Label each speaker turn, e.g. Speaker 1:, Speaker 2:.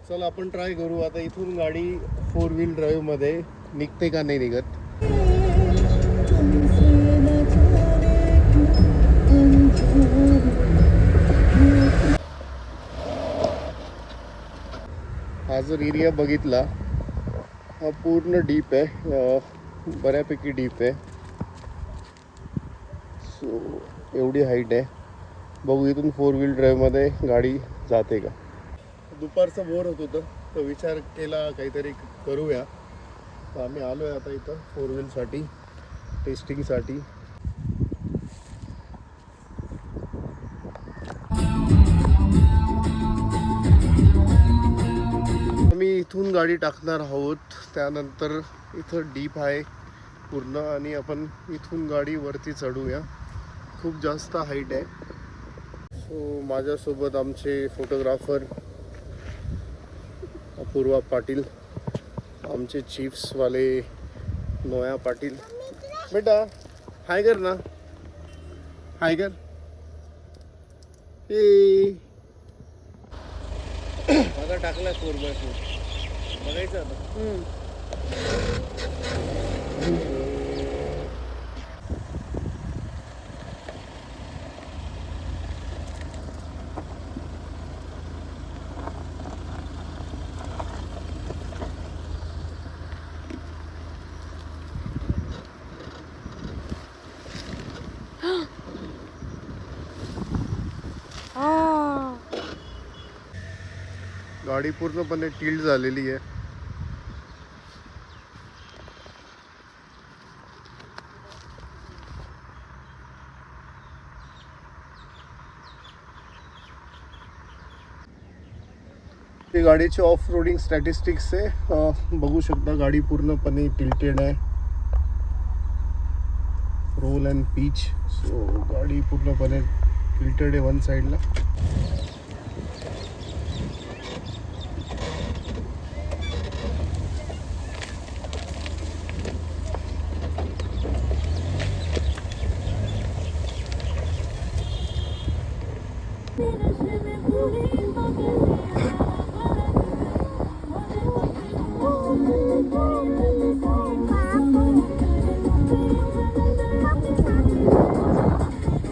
Speaker 1: चल आपण ट्राय करू आता इथून गाडी 4 व्हील ड्राईव्ह मध्ये निघते का नाही निघत. हा जर एरिया बघितला हा पूर्ण डीप आहे, बऱ्यापैकी डीप आहे. सो एवढी हाईट आहे. बघू इथून 4 व्हील ड्राईव्हमध्ये गाडी जाते का. दुपारचं बोर होत होतं तर विचार केला काहीतरी करूया. तर आम्ही आलो आहे आता इथं 4 व्हीलसाठी टेस्टिंगसाठी. आम्ही इथून गाडी टाकणार आहोत. त्यानंतर इथं डीप आहे पूर्ण आणि आपण इथून गाडी वरती चढूया. खूप जास्त हाईट आहे. सो माझ्यासोबत आमचे फोटोग्राफर अपूर्वा पाटील, आमचे चिप्सवाले नोया पाटील. बेटा हाय कर ना, हाय कर. ए माझा टाकला 4x4 बघायचं आता. गाडी पूर्णपणे टिल्ट झालेली आहे. ते गाडीचे ऑफ रोडिंग स्टॅटिस्टिक्स आहे. बघू शकता गाडी पूर्णपणे टिल्टेड आहे. Role and peach. सो गाडी पूर्णपणे टिल्टेड आहे वन साईडला.